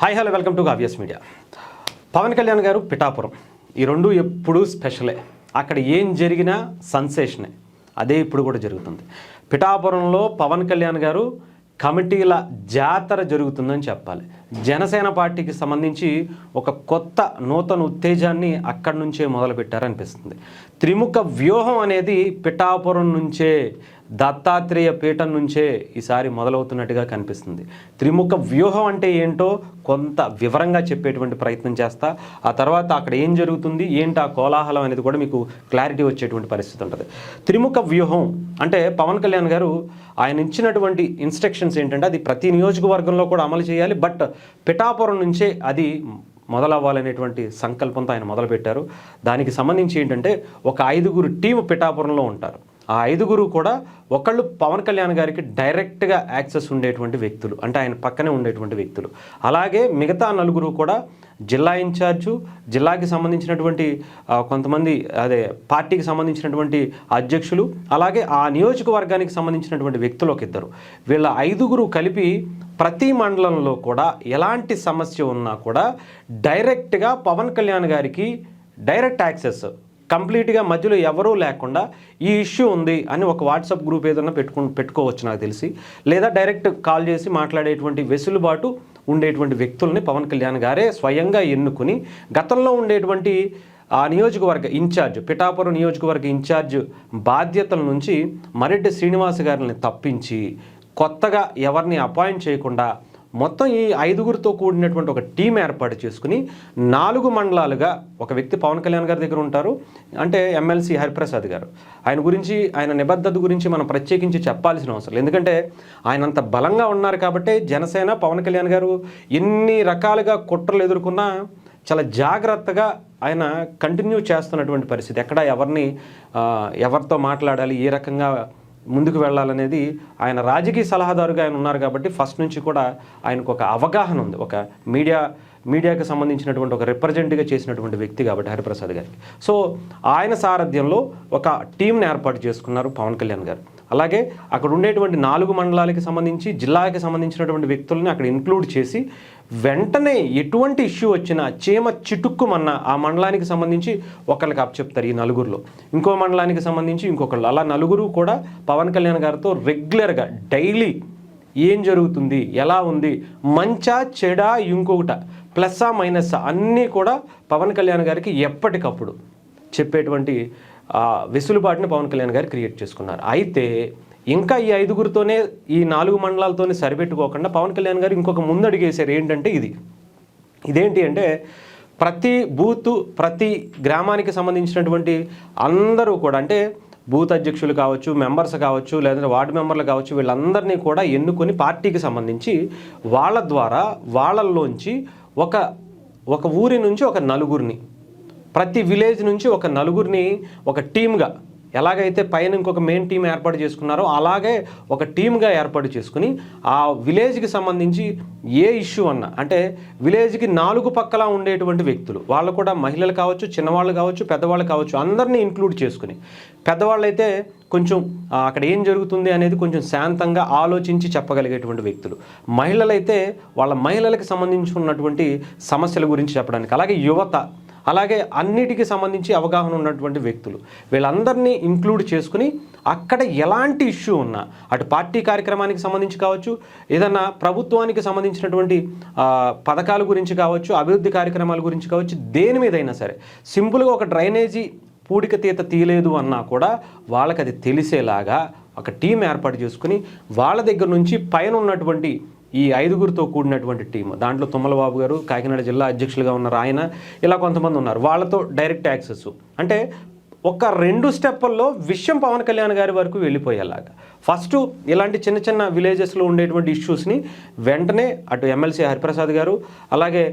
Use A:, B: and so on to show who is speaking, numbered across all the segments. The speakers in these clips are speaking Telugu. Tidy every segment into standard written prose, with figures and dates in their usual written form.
A: Hi hello welcome to Kavya's media. Pawan Kalyan గారు పిఠాపురం, ఈ రెండు ఎప్పుడూ స్పెషలే. అక్కడ ఏం జరిగినా సెన్సేషనే. అదే ఇప్పుడు కూడా జరుగుతుంది. పిఠాపురంలో పవన్ కళ్యాణ్ గారు కమిటీల జాతర జరుగుతుందని చెప్పాలి. జనసేన పార్టీకి సంబంధించి ఒక కొత్త నూతన ఉత్తేజాన్ని అక్కడి నుంచే మొదలుపెట్టారనిపిస్తుంది. త్రిముఖ వ్యూహం అనేది పిఠాపురం నుంచే, దత్తాత్రేయ పీఠం నుంచే ఈసారి మొదలవుతున్నట్టుగా కనిపిస్తుంది. త్రిముఖ వ్యూహం అంటే ఏంటో కొంత వివరంగా చెప్పేటువంటి ప్రయత్నం చేస్తా. ఆ తర్వాత అక్కడ ఏం జరుగుతుంది, ఏంటి ఆ కోలాహలం అనేది కూడా మీకు క్లారిటీ వచ్చేటువంటి పరిస్థితి ఉంటుంది. త్రిముఖ వ్యూహం అంటే పవన్ కళ్యాణ్ గారు ఆయన ఇచ్చినటువంటి ఇన్స్ట్రక్షన్స్ ఏంటంటే అది ప్రతి నియోజకవర్గంలో కూడా అమలు చేయాలి, బట్ పిఠాపురం నుంచే అది మొదలవ్వాలనేటువంటి సంకల్పంతో ఆయన మొదలుపెట్టారు. దానికి సంబంధించి ఏంటంటే ఒక 5గురు టీము పిఠాపురంలో ఉంటారు. ఆ 5గురు కూడా ఒకళ్ళు పవన్ కళ్యాణ్ గారికి డైరెక్ట్గా యాక్సెస్ ఉండేటువంటి వ్యక్తులు, అంటే ఆయన పక్కనే ఉండేటువంటి వ్యక్తులు. అలాగే మిగతా 4 కూడా జిల్లా ఇన్ఛార్జు, జిల్లాకి సంబంధించినటువంటి కొంతమంది పార్టీకి సంబంధించినటువంటి అధ్యక్షులు, అలాగే ఆ నియోజకవర్గానికి సంబంధించినటువంటి వ్యక్తులు ఒక 2. వీళ్ళ 5గురు కలిపి ప్రతి మండలంలో కూడా ఎలాంటి సమస్య ఉన్నా కూడా డైరెక్ట్గా పవన్ కళ్యాణ్ గారికి డైరెక్ట్ యాక్సెస్, కంప్లీట్గా మధ్యలో ఎవరూ లేకుండా ఈ ఇష్యూ ఉంది అని ఒక వాట్సాప్ గ్రూప్ ఏదైనా పెట్టుకోవచ్చు నాకు తెలిసి, లేదా డైరెక్ట్ కాల్ చేసి మాట్లాడేటువంటి వెసులుబాటు ఉండేటువంటి వ్యక్తుల్ని పవన్ కళ్యాణ్ గారే స్వయంగా ఎన్నుకుని గతంలో ఉండేటువంటి ఆ నియోజకవర్గ ఇన్ఛార్జ్, పిఠాపురం నియోజకవర్గ ఇన్ఛార్జ్ బాధ్యతల నుంచి మరెడ్డి శ్రీనివాస్ గారిని తప్పించి కొత్తగా ఎవరిని అపాయింట్ చేయకుండా మొత్తం ఈ 5గురితో కూడినటువంటి ఒక టీం ఏర్పాటు చేసుకుని 4 మండలాలుగా ఒక వ్యక్తి పవన్ కళ్యాణ్ గారి దగ్గర ఉంటారు, అంటే ఎమ్మెల్సీ హరిప్రసాద్ గారు. ఆయన గురించి, ఆయన నిబద్ధత గురించి మనం ప్రత్యేకించి చెప్పాల్సిన అవసరం లేదు, ఎందుకంటే ఆయన అంత బలంగా ఉన్నారు కాబట్టి జనసేన పవన్ కళ్యాణ్ గారు ఎన్ని రకాలుగా కుట్రలు ఎదుర్కొన్నా చాలా జాగ్రత్తగా ఆయన కంటిన్యూ చేస్తున్నటువంటి పరిస్థితి. ఎక్కడ ఎవరితో మాట్లాడాలి, ఏ రకంగా ముందుకు వెళ్ళాలనేది ఆయన రాజకీయ సలహాదారుగా ఆయన ఉన్నారు కాబట్టి ఫస్ట్ నుంచి కూడా ఆయనకు ఒక అవగాహన ఉంది. ఒక మీడియాకి సంబంధించినటువంటి ఒక రిప్రజెంట్గా చేసినటువంటి వ్యక్తి కాబట్టి హరిప్రసాద్ గారికి. సో ఆయన సారథ్యంలో ఒక టీంని ఏర్పాటు చేసుకున్నారు పవన్ కళ్యాణ్ గారు. అలాగే అక్కడ ఉండేటువంటి 4 మండలాలకి సంబంధించి, జిల్లాకి సంబంధించినటువంటి వ్యక్తుల్ని అక్కడ ఇంక్లూడ్ చేసి వెంటనే ఎటువంటి ఇష్యూ వచ్చినా చీమ చిటుక్కుమన్న ఆ మండలానికి సంబంధించి ఒకళ్ళకి అప్పచెప్తారు. ఈ 4గురిలో ఇంకో మండలానికి సంబంధించి ఇంకొకళ్ళు, అలా 4 కూడా పవన్ కళ్యాణ్ గారితో రెగ్యులర్గా డైలీ ఏం జరుగుతుంది, ఎలా ఉంది, మంచా చెడా, ఇంకొకట ప్లస్సా మైనస్సా అన్నీ కూడా పవన్ కళ్యాణ్ గారికి ఎప్పటికప్పుడు చెప్పేటువంటి వెసులుబాటుని పవన్ కళ్యాణ్ గారు క్రియేట్ చేసుకున్నారు. అయితే ఇంకా ఈ 5గురితోనే, ఈ 4 మండలాలతోనే సరిపెట్టుకోకుండా పవన్ కళ్యాణ్ గారు ఇంకొక ముందడుగేశారు. ఏంటంటే ఇదేంటి అంటే ప్రతి బూతు, ప్రతి గ్రామానికి సంబంధించినటువంటి అందరూ కూడా, అంటే బూత్ అధ్యక్షులు కావచ్చు, మెంబర్స్ కావచ్చు, లేదంటే వార్డు మెంబర్లు కావచ్చు, వీళ్ళందరినీ కూడా ఎన్నుకొని పార్టీకి సంబంధించి వాళ్ళ ద్వారా వాళ్ళల్లోంచి ఒక ఊరి నుంచి ఒక 4గురిని, ప్రతి విలేజ్ నుంచి ఒక 4గురిని ఒక టీమ్గా, ఎలాగైతే పైన ఇంకొక మెయిన్ టీం ఏర్పాటు చేసుకున్నారో అలాగే ఒక టీమ్గా ఏర్పాటు చేసుకుని ఆ విలేజ్కి సంబంధించి ఏ ఇష్యూ అన్నా, అంటే విలేజ్కి 4 పక్కల ఉండేటువంటి వ్యక్తులు, వాళ్ళు కూడా మహిళలు కావచ్చు, చిన్నవాళ్ళు కావచ్చు, పెద్దవాళ్ళు కావచ్చు, అందరినీ ఇంక్లూడ్ చేసుకుని, పెద్దవాళ్ళు అయితే కొంచెం అక్కడ ఏం జరుగుతుంది అనేది కొంచెం శాంతంగా ఆలోచించి చెప్పగలిగేటువంటి వ్యక్తులు, మహిళలైతే వాళ్ళ మహిళలకు సంబంధించి ఉన్నటువంటి సమస్యల గురించి చెప్పడానికి, అలాగే యువత, అలాగే అన్నిటికీ సంబంధించి అవగాహన ఉన్నటువంటి వ్యక్తులు, వీళ్ళందరినీ ఇంక్లూడ్ చేసుకుని అక్కడ ఎలాంటి ఇష్యూ ఉన్నా, అటు పార్టీ కార్యక్రమానికి సంబంధించి కావచ్చు, ఏదన్నా ప్రభుత్వానికి సంబంధించినటువంటి పథకాల గురించి కావచ్చు, అభివృద్ధి కార్యక్రమాల గురించి కావచ్చు, దేని మీదైనా సరే సింపుల్గా ఒక డ్రైనేజీ పూడిక తీత తీయలేదు అన్నా కూడా వాళ్ళకి అది తెలిసేలాగా ఒక టీం ఏర్పాటు చేసుకుని వాళ్ళ దగ్గర నుంచి పైన ఉన్నటువంటి ఈ 5గురితో కూడినటువంటి టీం, దాంట్లో తుమ్మలబాబు గారు కాకినాడ జిల్లా అధ్యక్షులుగా ఉన్నారు, ఆయన ఇలా కొంతమంది ఉన్నారు, వాళ్ళతో డైరెక్ట్ యాక్సెస్, అంటే ఒక 2 స్టెప్పుల్లో విషయం పవన్ కళ్యాణ్ గారి వరకు వెళ్ళిపోయేలాగా ఫస్ట్ ఇలాంటి చిన్న చిన్న విలేజెస్లో ఉండేటువంటి ఇష్యూస్ని వెంటనే అటు ఎమ్మెల్సీ హరిప్రసాద్ గారు, అలాగే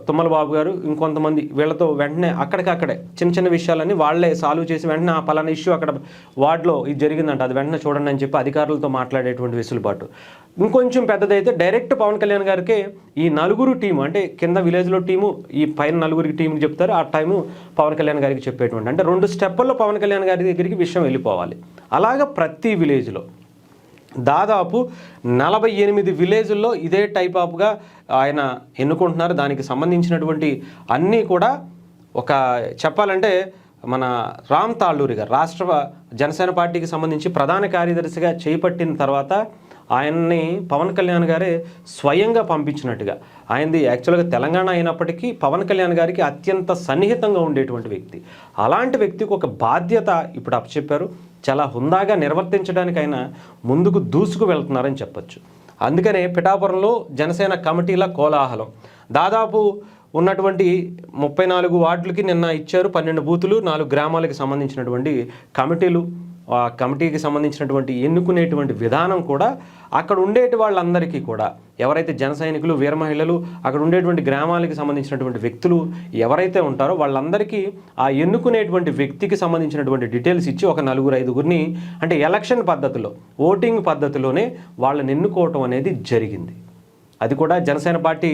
A: తుమ్మలబాబు గారు, ఇంకొంతమంది వీళ్ళతో వెంటనే అక్కడికక్కడే చిన్న చిన్న విషయాలన్నీ వాళ్ళే సాల్వ్ చేసి వెంటనే ఆ పలానా ఇష్యూ అక్కడ వార్డులో ఇది జరిగిందంట, అది వెంటనే చూడండి అని చెప్పి అధికారులతో మాట్లాడేటువంటి వెసులుబాటు. ఇంకొంచెం పెద్దదైతే డైరెక్ట్ పవన్ కళ్యాణ్ గారికి ఈ 4గురు టీము, అంటే కింద విలేజ్లో టీము, ఈ పైన 4గురికి టీంకి చెప్తారు, ఆ టైము పవన్ కళ్యాణ్ గారికి చెప్పేటువంటి, అంటే 2 స్టెప్పుల్లో పవన్ కళ్యాణ్ గారి దగ్గరికి విషయం వెళ్ళిపోవాలి. అలాగా ప్రతి విలేజ్లో దాదాపు 48 విలేజుల్లో ఇదే టైప్ ఆఫ్గా ఆయన ఎన్నుకుంటున్నారు. దానికి సంబంధించినటువంటి అన్నీ కూడా ఒక చెప్పాలంటే మన రామ్ తాళ్ళూరి గారు రాష్ట్ర జనసేన పార్టీకి సంబంధించి ప్రధాన కార్యదర్శిగా చేపట్టిన తర్వాత ఆయన్ని పవన్ కళ్యాణ్ గారే స్వయంగా పంపించినట్టుగా, ఆయనది యాక్చువల్గా తెలంగాణ అయినప్పటికీ పవన్ కళ్యాణ్ గారికి అత్యంత సన్నిహితంగా ఉండేటువంటి వ్యక్తి. అలాంటి వ్యక్తికి ఒక బాధ్యత ఇప్పుడు అప్పచెప్పారు. చాలా హుందాగా నిర్వర్తించడానికి ఆయన ముందుకు దూసుకు వెళ్తున్నారని చెప్పొచ్చు. అందుకనే పిఠాపురంలో జనసేన కమిటీల కోలాహలం. దాదాపు ఉన్నటువంటి 34 వార్డులకి నిన్న ఇచ్చారు 12 బూతులు, 4 గ్రామాలకు సంబంధించినటువంటి కమిటీలు. ఆ కమిటీకి సంబంధించినటువంటి ఎన్నుకునేటువంటి విధానం కూడా అక్కడ ఉండేటి వాళ్ళందరికీ కూడా, ఎవరైతే జన సైనికులు, వీర మహిళలు, అక్కడ ఉండేటువంటి గ్రామాలకి సంబంధించినటువంటి వ్యక్తులు ఎవరైతే ఉంటారో వాళ్ళందరికీ ఆ ఎన్నుకునేటువంటి వ్యక్తికి సంబంధించినటువంటి డీటెయిల్స్ ఇచ్చి ఒక 4-5గురిని అంటే ఎలక్షన్ పద్ధతిలో, ఓటింగ్ పద్ధతిలోనే వాళ్ళని ఎన్నుకోవటం అనేది జరిగింది. అది కూడా జనసేన పార్టీ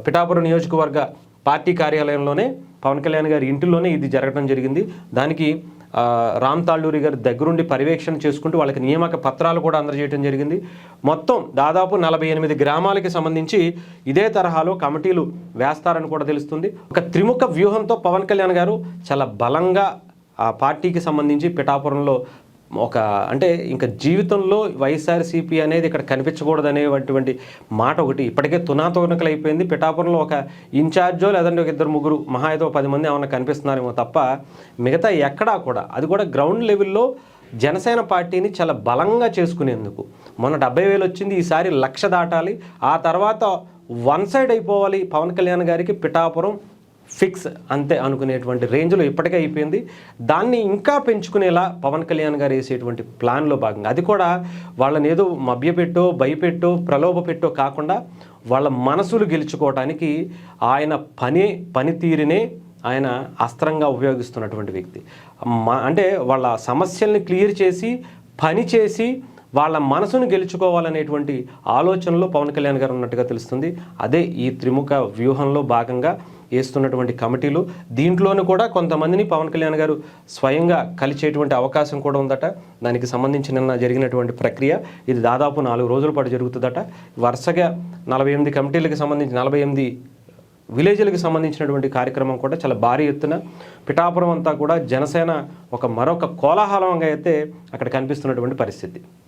A: పిఠాపురం నియోజకవర్గ పార్టీ కార్యాలయంలోనే, పవన్ కళ్యాణ్ గారి ఇంటిలోనే ఇది జరగడం జరిగింది. దానికి రామ్ తాళ్ళూరి గారి దగ్గరుండి పర్యవేక్షణ చేసుకుంటూ వాళ్ళకి నియామక పత్రాలు కూడా అందజేయడం జరిగింది. మొత్తం దాదాపు 48 గ్రామాలకి సంబంధించి ఇదే తరహాలో కమిటీలు వేస్తారని కూడా తెలుస్తుంది. ఒక త్రిముఖ వ్యూహంతో పవన్ కళ్యాణ్ గారు చాలా బలంగా ఆ పార్టీకి సంబంధించి పిఠాపురంలో ఒక అంటే ఇంకా జీవితంలో వైఎస్ఆర్సీపీ అనేది ఇక్కడ కనిపించకూడదనేటువంటి మాట ఒకటి ఇప్పటికే తునాతునకలు అయిపోయింది. పిఠాపురంలో ఒక ఇన్ఛార్జో లేదంటే ఒక 2-3 మహా అయితే 10 మంది ఏమన్నా కనిపిస్తున్నారేమో తప్ప మిగతా ఎక్కడా కూడా, అది కూడా గ్రౌండ్ లెవెల్లో జనసేన పార్టీని చాలా బలంగా చేసుకునేందుకు. మొన్న 70,000 వచ్చింది, ఈసారి 1,00,000 దాటాలి, ఆ తర్వాత వన్ సైడ్ అయిపోవాలి పవన్ కళ్యాణ్ గారికి పిఠాపురం ఫిక్స్ అంతే అనుకునేటువంటి రేంజ్లో ఇప్పటికే అయిపోయింది. దాన్ని ఇంకా పెంచుకునేలా పవన్ కళ్యాణ్ గారు వేసేటువంటి ప్లాన్లో భాగంగా, అది కూడా వాళ్ళని ఏదో మభ్యపెట్టో, భయపెట్టో, ప్రలోభ పెట్టో కాకుండా వాళ్ళ మనసులు గెలుచుకోవటానికి ఆయన పనితీరునే ఆయన అస్త్రంగా ఉపయోగిస్తున్నటువంటి వ్యక్తి. అంటే వాళ్ళ సమస్యల్ని క్లియర్ చేసి, పని చేసి వాళ్ళ మనసును గెలుచుకోవాలనేటువంటి ఆలోచనలో పవన్ కళ్యాణ్ గారు ఉన్నట్టుగా తెలుస్తుంది. అదే ఈ త్రిముఖ వ్యూహంలో భాగంగా వేస్తున్నటువంటి కమిటీలు. దీంట్లోనూ కూడా కొంతమందిని పవన్ కళ్యాణ్ గారు స్వయంగా కలిసేటువంటి అవకాశం కూడా ఉందట. దానికి సంబంధించి నిన్న జరిగినటువంటి ప్రక్రియ ఇది దాదాపు 4 రోజుల పాటు జరుగుతుందట. వరుసగా 48 కమిటీలకు సంబంధించి 48 విలేజ్లకు సంబంధించినటువంటి కార్యక్రమం కూడా చాలా భారీ ఎత్తున పిఠాపురం అంతా కూడా జనసేన మరొక కోలాహలంగా అయితే అక్కడ కనిపిస్తున్నటువంటి పరిస్థితి.